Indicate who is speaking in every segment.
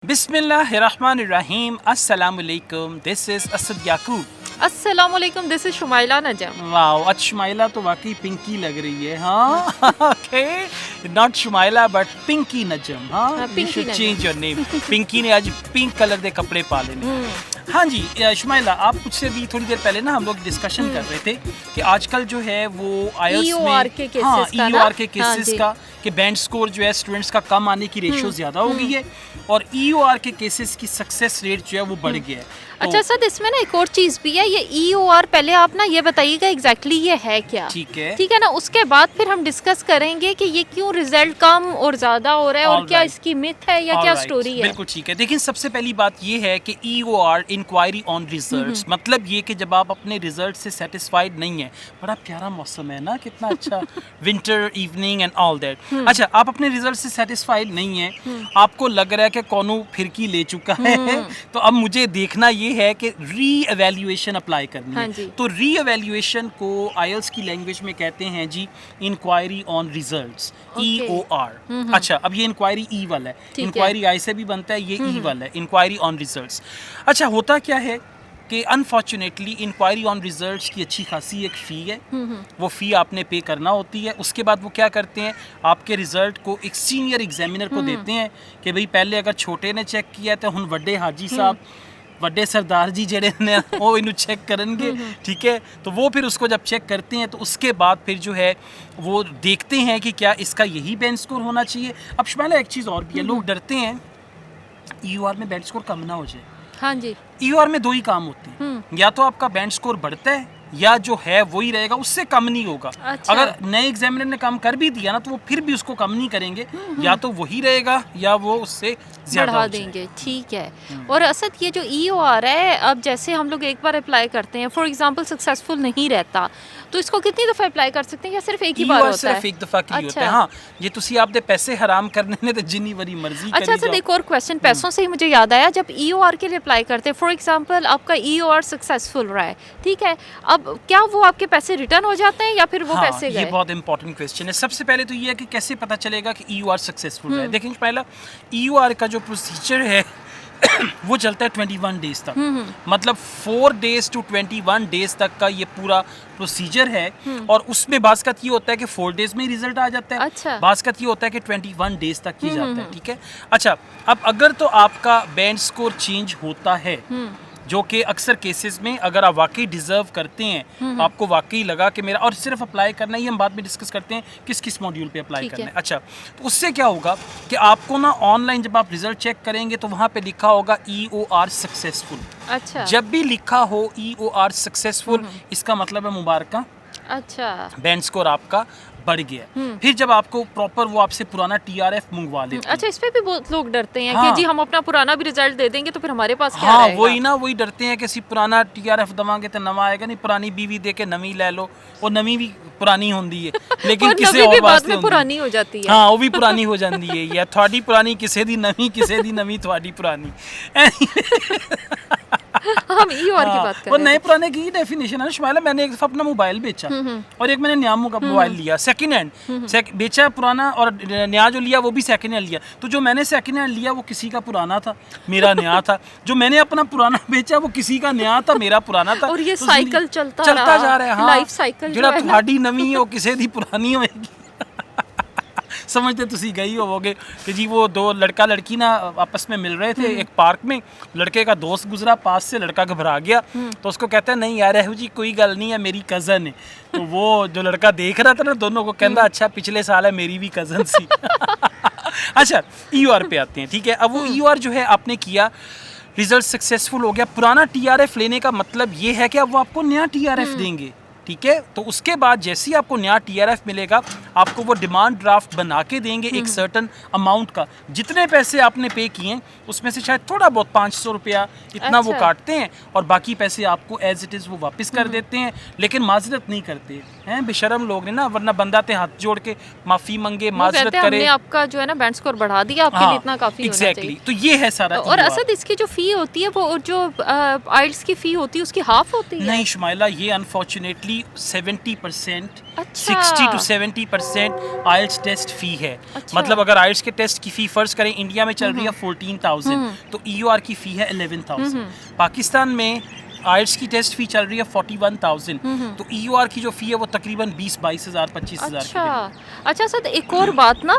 Speaker 1: बिस्मिल्लाहिर्रहमानिर्रहीम। अस्सलामुअलैकुम। This is Asad Yaqub.
Speaker 2: अस्सलामुअलैकुम, this is Shumaila Najam.
Speaker 1: Wow, आज शुमाइला तो वाकई पिंकी लग रही है। हाँ okay, not Shumaila but Pinky Najam. हाँ, you
Speaker 2: Pinky
Speaker 1: should
Speaker 2: Najam.
Speaker 1: Change your name. Pinky ने आज पिंक कलर के कपड़े पा लेने। हाँ जी, शुमाइला, आप मुझसे भी थोड़ी देर पहले ना हम लोग डिस्कशन कर रहे थे कि आजकल जो है वो IELTS में
Speaker 2: EOR के केसेस
Speaker 1: हाँ
Speaker 2: का
Speaker 1: EOR
Speaker 2: ना?
Speaker 1: के
Speaker 2: हाँ
Speaker 1: केसेस
Speaker 2: जी।
Speaker 1: का कि बैंड स्कोर जो है स्टूडेंट्स का कम आने की रेशियो ज़्यादा हो गई है और EOR के केसेस की सक्सेस रेट जो है वो बढ़ गया है।
Speaker 2: अच्छा सर, इसमें ना एक और चीज़ भी है, ये EOR पहले आप ना ये बताइएगा एग्जैक्टली ये है क्या।
Speaker 1: ठीक है।
Speaker 2: ठीक है ना, उसके बाद फिर हम डिस्कस करेंगे कि ये क्यों रिजल्ट कम और ज़्यादा हो रहा है और
Speaker 1: All
Speaker 2: क्या
Speaker 1: right.
Speaker 2: इसकी मिथ है या क्या
Speaker 1: Alright,
Speaker 2: स्टोरी है।
Speaker 1: बिल्कुल ठीक है। देखिए, सबसे पहली बात ये है कि EOR इंक्वायरी ऑन रिजल्ट्स, मतलब ये कि जब आप अपने रिजल्ट से सेटिस्फाइड नहीं है। बड़ा प्यारा मौसम है ना, कितना अच्छा winter evening and all that. अच्छा, आप अपने रिजल्ट से सेटिस्फाइड नहीं है, आपको लग रहा है कि कौनो फिरकी ले चुका है तो अब मुझे देखना ये है कि री-एवैल्यूएशन अप्लाई करनी
Speaker 2: हाँ
Speaker 1: है।
Speaker 2: जी।
Speaker 1: तो री-एवैल्यूएशन को IELTS की लैंग्वेज में कहते हैं जी inquiry on results,
Speaker 2: Okay.
Speaker 1: EOR। अच्छा, अब ये इंक्वायरी ई वाला है,
Speaker 2: ठीक है।
Speaker 1: इंक्वायरी आई से भी बनता है, ये ई वाला है, इंक्वायरी ऑन रिजल्ट्स। अच्छा, होता क्या है कि अनफॉर्चुनेटली इंक्वायरी ऑन रिजल्ट्स की अच्छी खासी एक फ़ी है, वो फ़ी आपने पे करना होती है। उसके बाद वो क्या करते हैं, आपके रिजल्ट को एक सीनियर एग्जामिनर को देते हैं कि भाई पहले अगर छोटे ने चेक किया तो हुन वड्डे हाजी साहब, वड्डे सरदार जी जेड़े ने वो इन्हू चेक करेंगे। ठीक है, तो वो फिर उसको जब चेक करते हैं तो उसके बाद फिर जो है वो देखते हैं कि क्या इसका यही बैंड स्कोर होना चाहिए। अब शुमाइला, एक चीज़ और भी है, लोग डरते हैं EOR में बैंड स्कोर कम ना हो जाए।
Speaker 2: हाँ जी।
Speaker 1: EOR में दो ही काम होते हैं, या तो आपका बैंड स्कोर बढ़ता है या जो है वही रहेगा, उससे कम नहीं होगा।
Speaker 2: अच्छा।
Speaker 1: अगर नए एग्जामिनर ने काम कर भी दिया ना तो वो फिर भी उसको कम नहीं करेंगे, या तो वही रहेगा या वो उससे ज्यादा
Speaker 2: बढ़ा
Speaker 1: हो जाएगा।
Speaker 2: देंगे, ठीक है। और असद, ये जो EOR है, अब जैसे हम लोग एक बार अप्लाई करते हैं, फॉर एग्जांपल सक्सेसफुल नहीं रहता, तो इसको कितनी दफ़ा अप्लाई कर सकते हैं या सिर्फ एक ही बार
Speaker 1: EOR
Speaker 2: होता
Speaker 1: सिर्फ
Speaker 2: है?
Speaker 1: एक दफा के लिए होता है।
Speaker 2: अच्छा।
Speaker 1: हाँ, ये तुसी आपदे पैसे हराम करने ने तो जिन्नी वरी मर्जी
Speaker 2: अच्छा
Speaker 1: करी
Speaker 2: सर,
Speaker 1: जाओ।
Speaker 2: एक और क्वेश्चन पैसों से ही मुझे याद आया, जब EOR के लिए अप्लाई करते हैं, फॉर एग्जांपल आपका EOR सक्सेसफुल रहा है, ठीक है, अब क्या वो आपके पैसे रिटर्न हो जाते हैं या फिर वो
Speaker 1: हाँ,
Speaker 2: पैसे
Speaker 1: ये
Speaker 2: गए?
Speaker 1: बहुत इंपॉर्टेंट क्वेश्चन है। सबसे पहले तो ये है कि कैसे पता चलेगा कि EOR सक्सेसफुल है। देखेंगे, पहला EOR का जो प्रोसीजर है वो चलता है 21 डेज तक, मतलब 4 डेज टू 21 डेज तक का ये पूरा प्रोसीजर है। और उसमें बाज़ ये होता है कि 4 डेज में ही रिजल्ट आ जाता है।
Speaker 2: अच्छा।
Speaker 1: बाज़ ये होता है कि 21 डेज तक ही जाता है। ठीक है। अच्छा, अब अगर तो आपका बैंड स्कोर चेंज होता है, जो कि अक्सर केसेस में अगर आप वाकई डिज़र्व करते हैं, आपको वाकई लगा कि मेरा, और सिर्फ अप्लाई करना ही, हम बाद में डिस्कस करते हैं किस किस मॉड्यूल पे अप्लाई
Speaker 2: ठीक
Speaker 1: करना है।
Speaker 2: है।
Speaker 1: अच्छा, तो उससे क्या होगा कि आपको ना ऑनलाइन जब आप रिजल्ट चेक करेंगे तो वहाँ पे लिखा होगा EOR सक्सेसफुल।
Speaker 2: अच्छा।
Speaker 1: जब भी लिखा हो EOR सक्सेसफुल, इसका मतलब है मुबारक,
Speaker 2: अच्छा।
Speaker 1: बैंड स्कोर आपका बढ़ गया। फिर जब आपको प्रॉपर वो आपसे पुराना TRF मंगवा लेते हैं।
Speaker 2: अच्छा, इस पे भी बहुत लोग डरते हैं
Speaker 1: हाँ।
Speaker 2: कि जी हम अपना पुराना भी रिजल्ट दे देंगे तो फिर हमारे पास क्या
Speaker 1: हाँ,
Speaker 2: रहेगा?
Speaker 1: वही ना, वही डरते हैं कि सी पुराना TRF दवांगे तो नवा आएगा नहीं, पुरानी बीवी दे के नवी ले लो, वो नवी भी पुरानी होंदी है लेकिन
Speaker 2: और
Speaker 1: किसी
Speaker 2: नवी भी
Speaker 1: और
Speaker 2: बाद
Speaker 1: वास्ते
Speaker 2: में
Speaker 1: होंदी
Speaker 2: पुरानी हो जाती है।
Speaker 1: हाँ, वो भी पुरानी हो जाती है, या थोड़ी पुरानी किसी दी नवी, किसी दी नवी थोड़ी पुरानी।
Speaker 2: हम EOR की बात कर
Speaker 1: और
Speaker 2: रहे
Speaker 1: नए
Speaker 2: थे।
Speaker 1: पुराने की ही डेफिनेशन है। शुमाइला, मैंने एक दफा अपना मोबाइल बेचा और एक मैंने नया मोबाइल लिया, सेकंड हैंड बेचा पुराना, और नया जो लिया वो भी सेकंड हैंड लिया। तो जो मैंने सेकंड हैंड लिया वो किसी का पुराना था, मेरा नया था। जो मैंने अपना पुराना बेचा वो किसी का नया था, मेरा पुराना था।
Speaker 2: और ये
Speaker 1: तो
Speaker 2: साइकिल चलता
Speaker 1: जा
Speaker 2: रहा,
Speaker 1: रहा है। हाँ,
Speaker 2: लाइफ साइकिल
Speaker 1: जेड़ा
Speaker 2: जो है ना।
Speaker 1: तुम्हारी नवी है वो किसी दी पुरानी होएगी। समझते तुसी गई होवोगे कि जी वो दो लड़का लड़की ना आपस में मिल रहे थे एक पार्क में, लड़के का दोस्त गुजरा पास से, लड़का घबरा गया तो उसको कहता है नहीं यार एहो जी कोई गल नहीं है, मेरी कज़न है। तो वो जो लड़का देख रहा था ना दोनों को, कहता अच्छा पिछले साल है मेरी भी कज़न सी। अच्छा, EOR पे आते हैं। ठीक है, अब वो EOR जो है आपने किया, रिजल्ट सक्सेसफुल हो गया। पुराना TRF लेने का मतलब ये है कि अब वो आपको नया TRF देंगे। ठीक है, तो उसके बाद जैसे ही आपको नया TRF मिलेगा, आपको वो डिमांड ड्राफ्ट बना के देंगे एक सर्टन अमाउंट का। जितने पैसे आपने पे किए उसमें से शायद थोड़ा बहुत 500 रुपया इतना वो
Speaker 2: अच्छा।
Speaker 1: काटते हैं और बाकी पैसे आपको एज इट इज़ वो वापस कर देते हैं, लेकिन माजरत नहीं करते हैं। बेशरम लोग ने ना, वरना बंदा ते हाथ जोड़ के माफ़ी मंगे,
Speaker 2: वो
Speaker 1: माजरत
Speaker 2: कहते हैं
Speaker 1: करे।
Speaker 2: हमने आपका जो है ना बैंड स्कोर बढ़ा दिया, आपके लिए इतना काफी होना
Speaker 1: एग्जैक्टली।
Speaker 2: चाहिए।
Speaker 1: तो ये है सारा
Speaker 2: और
Speaker 1: EOR।
Speaker 2: असद, इसकी जो फी होती है वो जो IELTS की फी होती है उसकी हाफ होती है?
Speaker 1: नहीं शुमाइला, ये अनफॉर्चुनेटली 70%,
Speaker 2: अच्छा।
Speaker 1: 60 to 70% IELTS टेस्ट फ़ी है।
Speaker 2: अच्छा।
Speaker 1: मतलब अगर IELTS के टेस्ट की फ़ी फ़र्ज़ करें इंडिया में चल रही है 14,000, तो EOR की फ़ी है 11,000। पाकिस्तान में IELTS की टेस्ट फ़ी चल रही है 41,000, तो EOR की जो फ़ी है वो तकरीबन 20-22,000 25,000
Speaker 2: अच्छा
Speaker 1: की।
Speaker 2: अच्छा सर, एक और बात ना,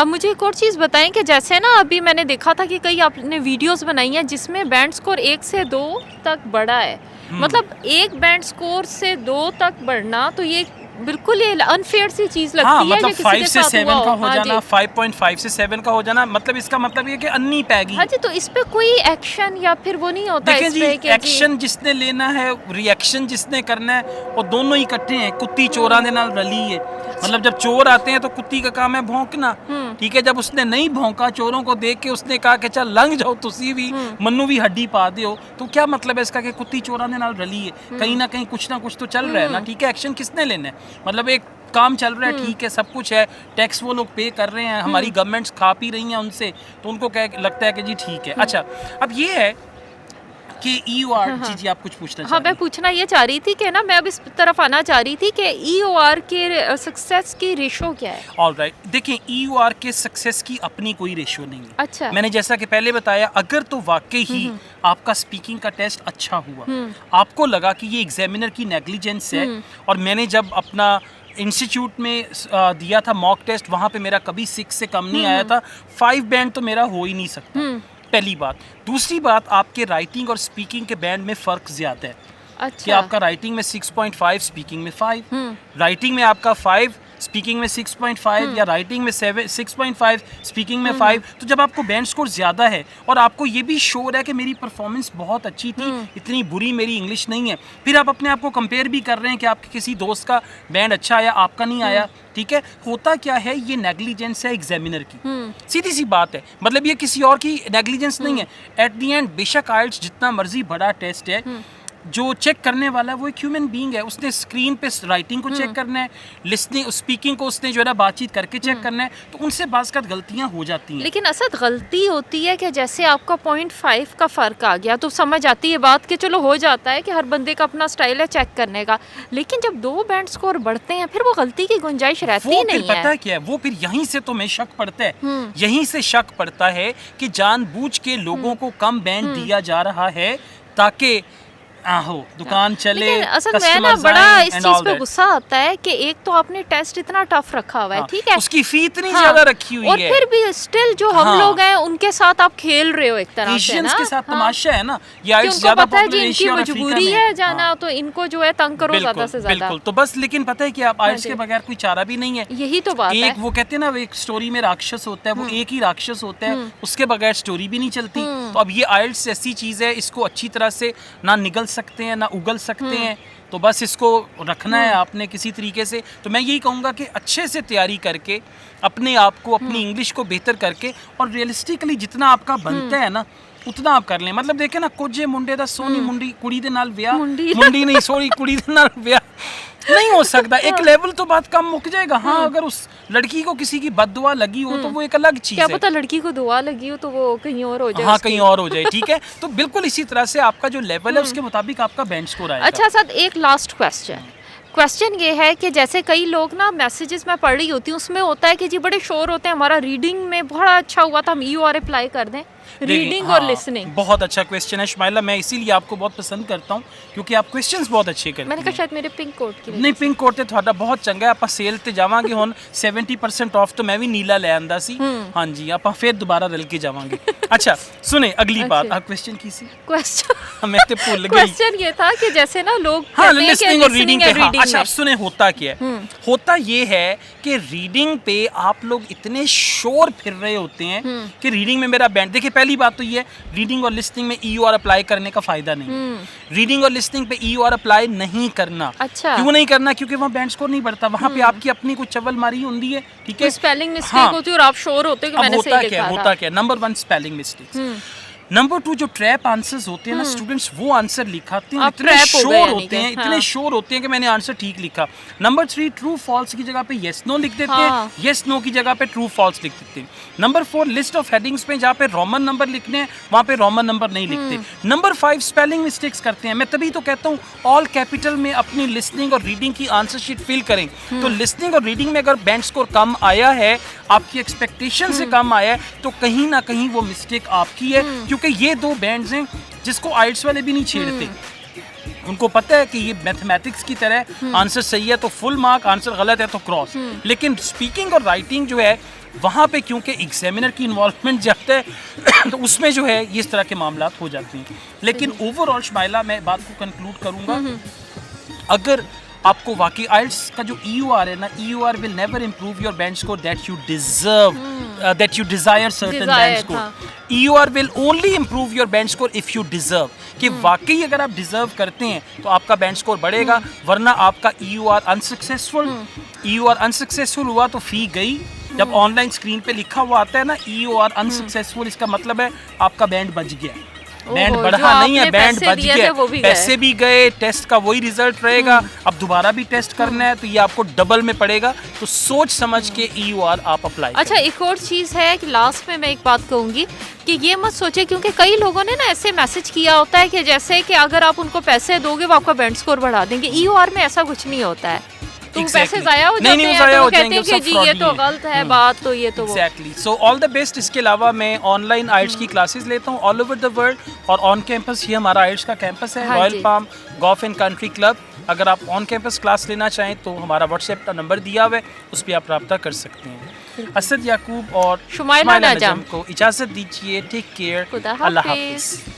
Speaker 2: मुझे एक और चीज़ बताएं कि जैसे ना अभी मैंने देखा था कि कई आपने वीडियोस बनाई हैं जिसमें बैंड स्कोर 1 से 2 तक बढ़ा है। मतलब एक बैंड स्कोर से 2 तक बढ़ना, तो ये बिल्कुल ये अनफेयर सी चीज़ लगती
Speaker 1: हाँ,
Speaker 2: है।
Speaker 1: मतलब
Speaker 2: या किसी
Speaker 1: 5
Speaker 2: के
Speaker 1: से
Speaker 2: साथ
Speaker 1: 7
Speaker 2: हुआ
Speaker 1: का
Speaker 2: हो।
Speaker 1: हो
Speaker 2: हाँ
Speaker 1: जाना,
Speaker 2: जी।
Speaker 1: 5.5 से 7 का हो जाना, मतलब इसका मतलब ये कि अन्नी पैगी।
Speaker 2: हाँ जी, तो इस पे कोई एक्शन या फिर वो नहीं होता
Speaker 1: देखें
Speaker 2: इस
Speaker 1: जी,
Speaker 2: पे कि
Speaker 1: एक्शन जिसने लेना है, रिएक्शन जिसने करना है, वो दोनों इकट्ठे हैं। कुत्ती चोरां दे नाल रली है। मतलब जब चोर आते हैं तो कुत्ती का काम है भौंकना, ठीक है। जब उसने नहीं भौंका, चोरों को देख के उसने कहा कि चल लंघ जाओ तुसी भी, मन्नू भी हड्डी पा दो, तो क्या मतलब है इसका कि कुत्ती चोरां दे नाल रली है। कहीं ना कहीं कुछ ना कुछ तो चल रहा है ना, ठीक है। एक्शन किसने लेना है? मतलब एक काम चल रहा है, ठीक है, सब कुछ है, टैक्स वो लोग पे कर रहे हैं, हमारी गवर्नमेंट्स खा पी रही हैं उनसे, तो उनको क्या लगता है कि जी ठीक है। अच्छा, अब ये है कि EOR, जी जी आप कुछ पूछना चाह
Speaker 2: हाँ,
Speaker 1: रही
Speaker 2: मैं
Speaker 1: हैं?
Speaker 2: पूछना ये चाह रही थी कि ना, मैं अब इस तरफ आना चाह रही थी कि EOR के सक्सेस की रेशो क्या है?
Speaker 1: ऑलराइट, देखिए EOR के सक्सेस की अपनी कोई रेशियो नहीं है।
Speaker 2: अच्छा।
Speaker 1: मैंने जैसा कि पहले बताया, अगर तो वाकई ही आपका स्पीकिंग का टेस्ट अच्छा हुआ, आपको लगा कि ये एग्जामिनर की नेग्लिजेंस है, और मैंने जब अपना इंस्टीट्यूट में दिया था मॉक टेस्ट, वहाँ पे मेरा कभी 6 से कम नहीं आया था, 5 बैंड तो मेरा हो ही नहीं सकता, पहली बात। दूसरी बात, आपके राइटिंग और स्पीकिंग के बैंड में फ़र्क ज़्यादा है।
Speaker 2: अच्छा।
Speaker 1: कि आपका राइटिंग में 6.5, स्पीकिंग में 5, राइटिंग में आपका 5, स्पीकिंग में 6.5, या राइटिंग में 6.5, स्पीकिंग में 5। तो जब आपको बैंड स्कोर ज़्यादा है और आपको ये भी श्योर है कि मेरी परफॉर्मेंस बहुत अच्छी थी, इतनी बुरी मेरी इंग्लिश नहीं है, फिर आप अपने आप को कंपेयर भी कर रहे हैं कि आपके किसी दोस्त का बैंड अच्छा आया, आपका नहीं आया, ठीक है। होता क्या है, ये नेग्लिजेंस है एग्जामिनर की, सीधी सी बात है। मतलब ये किसी और की नेग्लिजेंस नहीं है। एट दी एंड बेशक IELTS जितना मर्जी बड़ा टेस्ट है, जो चेक करने वाला है वो एक ह्यूमन बीइंग है। उसने स्क्रीन पे राइटिंग को चेक करना है, लिसनिंग स्पीकिंग को उसने जो है ना बातचीत करके चेक करना है, तो उनसे बाज़ का गलतियां हो जाती हैं।
Speaker 2: लेकिन असद, गलती होती है कि जैसे आपका 0.5 का फ़र्क आ गया तो समझ आती है बात कि चलो हो जाता है कि हर बंदे का अपना स्टाइल है चेक करने का, लेकिन जब 2 बैंड स्कोर बढ़ते हैं फिर वो गलती की गुंजाइश रहती
Speaker 1: वो
Speaker 2: नहीं
Speaker 1: फिर पता
Speaker 2: है।
Speaker 1: है क्या है, वो फिर यहीं से तुम्हें शक पड़ता है, यहीं से शक पड़ता है कि जानबूझ के लोगों को कम बैंड दिया जा रहा है ताकि आहो दुकान चले,
Speaker 2: लेकिन असल में ना
Speaker 1: कस्टमर्स
Speaker 2: बड़ा
Speaker 1: आएं
Speaker 2: इस
Speaker 1: and
Speaker 2: चीज
Speaker 1: all
Speaker 2: पे
Speaker 1: that।
Speaker 2: गुस्सा आता है कि एक तो आपने टेस्ट इतना टफ रखा हुआ है,
Speaker 1: हाँ,
Speaker 2: ठीक है,
Speaker 1: उसकी फी इतनी
Speaker 2: हाँ,
Speaker 1: ज्यादा रखी हुई
Speaker 2: और
Speaker 1: है,
Speaker 2: फिर भी स्टिल जो हम
Speaker 1: हाँ,
Speaker 2: लोग हैं उनके साथ आप खेल रहे हो एक तरह से
Speaker 1: एशियंस
Speaker 2: ना।
Speaker 1: के साथ
Speaker 2: हाँ,
Speaker 1: तमाशा है ना, ये
Speaker 2: कि
Speaker 1: IELTS
Speaker 2: उनको
Speaker 1: ज्यादा
Speaker 2: पता है जी
Speaker 1: पॉपुलर
Speaker 2: इनकी
Speaker 1: एशिया और अफ्रीका
Speaker 2: मजबूरी
Speaker 1: में
Speaker 2: है जाना,
Speaker 1: हाँ,
Speaker 2: तो इनको जो है तंग करो ज्यादा
Speaker 1: बिल्कुल
Speaker 2: से ज्यादा।
Speaker 1: बिल्कुल। तो बस, लेकिन पता है कि आप IELTS
Speaker 2: जी।
Speaker 1: के बगैर कोई चारा भी नहीं है।
Speaker 2: यही तो बात है।
Speaker 1: एक वो कहते हैं ना, एक स्टोरी में राक्षस होता है, वो एक ही राक्षस होता है, उसके बगैर स्टोरी भी नहीं चलती। तो अब ये IELTS ऐसी चीज़ है, इसको अच्छी तरह से ना निगल सकते हैं ना उगल सकते हैं, तो बस इसको रखना है आपने किसी तरीके से। तो मैं यही कहूँगा कि अच्छे से तैयारी करके, अपने आप को, अपनी इंग्लिश को बेहतर करके, और रियलिस्टिकली जितना आपका बनता है ना उतना आप कर लें। मतलब देखे ना, कुछ मुंडे दा सोनी मुंडी कुड़ी दे नाल ब्याह, मुंडी नहीं सॉरी कुड़ी दे नाल ब्याह नहीं हो सकता। एक लेवल तो बात कम मुक जाएगा। हाँ, अगर उस लड़की को किसी की बददुआ लगी हो तो वो एक अलग चीज है।
Speaker 2: क्या पता लड़की को दुआ लगी हो तो वो कहीं और हो जाए।
Speaker 1: हाँ, कहीं और हो जाए, ठीक है। तो बिल्कुल इसी तरह से आपका जो लेवल है उसके मुताबिक आपका बैंड स्कोर आएगा।
Speaker 2: अच्छा सर, एक लास्ट क्वेश्चन ये है कि जैसे कई लोग ना, मैसेजेस मैं पढ़ रही होती हूँ उसमें होता है कि जी बड़े शोर होते हैं, हमारा रीडिंग में बड़ा अच्छा हुआ था, हम EOR अप्लाई कर दें, रीडिंग और लिसनिंग।
Speaker 1: बहुत अच्छा क्वेश्चन है शमाइला, मैं इसीलिए आपको बहुत पसंद करता हूँ क्योंकि आप क्वेश्चंस बहुत अच्छे करते हैं।
Speaker 2: मैंने कहा शायद मेरे पिंक कोट की
Speaker 1: नहीं, पिंक कोट ते ਤੁਹਾਡਾ बहुत चंगा है। ਆਪਾਂ सेल ਤੇ ਜਾਵਾਂਗੇ ਹੁਣ 70% ऑफ, तो मैं भी नीला ले आंदा सी। हाँ जी, ਆਪਾਂ फिर दोबारा रल के जावांगे। अच्छा सुने, अगली बात, आप क्वेश्चन की सी?
Speaker 2: क्वेश्चन
Speaker 1: मैं तो भूल गई।
Speaker 2: क्वेश्चन ये था कि जैसे ना लोग
Speaker 1: हाँ,
Speaker 2: कहते हैं कि
Speaker 1: लिसनिंग और रीडिंग पे। हाँ, अच्छा,
Speaker 2: में।
Speaker 1: अब सुने होता क्या है। होता ये है कि रीडिंग पे आप लोग इतने शोर फिर रहे होते हैं कि रीडिंग में मेरा बैंड, देखिए पहली बात तो ये है, रीडिंग और लिसनिंग में EOR अप्लाई करने का फायदा नहीं। रीडिंग और लिसनिंग पे EOR अप्लाई नहीं करना।
Speaker 2: अच्छा।
Speaker 1: क्यों नहीं करना? क्योंकि वहाँ बैंड स्कोर नहीं बढ़ता, वहाँ पे आपकी अपनी कुछ चवल मारी होती है, ठीक है,
Speaker 2: स्पेलिंग मिस्टेक होती है और आप शोर होते हो कि मैंने सही लिखा था।
Speaker 1: होता क्या, नंबर 1 स्पेलिंग मिस्टेक्स। नंबर 2 जो ट्रैप आंसर्स होते हैं ना स्टूडेंट्स वो आंसर लिखाते हैं
Speaker 2: आप
Speaker 1: इतने
Speaker 2: trap हो गए
Speaker 1: श्योर
Speaker 2: यानी
Speaker 1: होते
Speaker 2: कि,
Speaker 1: हैं इतने
Speaker 2: हाँ।
Speaker 1: श्योर होते हैं कि मैंने आंसर ठीक लिखा। नंबर 3 ट्रू फॉल्स की जगह पे यस नो लिख देते हैं,
Speaker 2: हाँ।
Speaker 1: यस नो की जगह पे ट्रू फॉल्स लिख देते हैं। नंबर 4 लिस्ट ऑफ हेडिंग्स पे जहाँ पे रोमन नंबर लिखने हैं वहाँ पे रोमन नंबर नहीं लिखते। नंबर 5 स्पेलिंग मिस्टेक्स करते हैं। मैं तभी तो कहता हूँ ऑल कैपिटल में अपनी लिसनिंग और रीडिंग की आंसर शीट फिल करें। तो लिसनिंग और रीडिंग में अगर बैंड स्कोर कम आया है, आपकी एक्सपेक्टेशन से कम आया है, तो कहीं ना कहीं वो मिस्टेक आपकी है, क्योंकि ये दो बैंड्स हैं जिसको आइल्स वाले भी नहीं छेड़ते। उनको पता है कि ये मैथमेटिक्स की तरह आंसर सही है तो फुल मार्क, आंसर गलत है तो क्रॉस। लेकिन स्पीकिंग और राइटिंग जो है वहाँ पे क्योंकि एग्जामिनर की इन्वॉल्वमेंट जाता है तो उसमें जो है ये इस तरह के मामला हो जाते हैं। लेकिन ओवरऑल शमाइला मैं बात को कंक्लूड करूँगा, अगर आपको वाकई आइल्स का जो EOR है ना, EOR will never improve your band score that you deserve, that you desire certain band score. EOR will only improve your band score if you deserve, कि वाकई अगर आप डिजर्व करते हैं तो आपका बैंड स्कोर बढ़ेगा, वरना आपका EOR अनसक्सेसफुल हुआ तो फी गई। जब ऑनलाइन स्क्रीन पे लिखा हुआ आता है ना EOR अनसक्सेसफुल, इसका मतलब है आपका बैंड बच गया, बैंड
Speaker 2: ओहो,
Speaker 1: बढ़ा
Speaker 2: जो
Speaker 1: नहीं है,
Speaker 2: आपने
Speaker 1: बैंड
Speaker 2: पैसे
Speaker 1: बच
Speaker 2: दिए
Speaker 1: गया,
Speaker 2: थे वो भी
Speaker 1: पैसे भी गए, टेस्ट का वही रिजल्ट रहेगा। अब दोबारा भी टेस्ट करना है तो ये आपको डबल में पड़ेगा, तो सोच समझ के EOR आप अप्लाई
Speaker 2: अच्छा, एक और चीज़ है कि लास्ट में मैं एक बात कहूँगी कि ये मत सोचे, क्योंकि कई लोगों ने ना ऐसे मैसेज किया होता है कि जैसे कि अगर आप उनको पैसे दोगे वो आपका बैंड स्कोर बढ़ा देंगे। EOR में ऐसा कुछ नहीं होता है, तो पैसे जाया हो जाते हैं, तो वो कहते हैं कि जी ये तो गलत है बात, तो ये तो
Speaker 1: exactly. So all the best. इसके अलावा मैं ऑनलाइन आइल्स की क्लासेस लेता हूँ ऑल ओवर द वर्ल्ड, और ऑन कैंपस ये हमारा आइल्स का कैंपस है,
Speaker 2: हाँ
Speaker 1: royal
Speaker 2: ji.
Speaker 1: Palm golf and country club. अगर आप ऑन कैंपस क्लास लेना चाहें तो हमारा व्हाट्सएप का नंबर दिया हुआ है, उस पर आप रब्ता कर सकते हैं। असद याकूब और
Speaker 2: शुमाइला
Speaker 1: नजम को इजाज़त दीजिए। टेक केयर,
Speaker 2: खुदा
Speaker 1: अल्लाह
Speaker 2: हाफिज़।
Speaker 1: हाफिज़।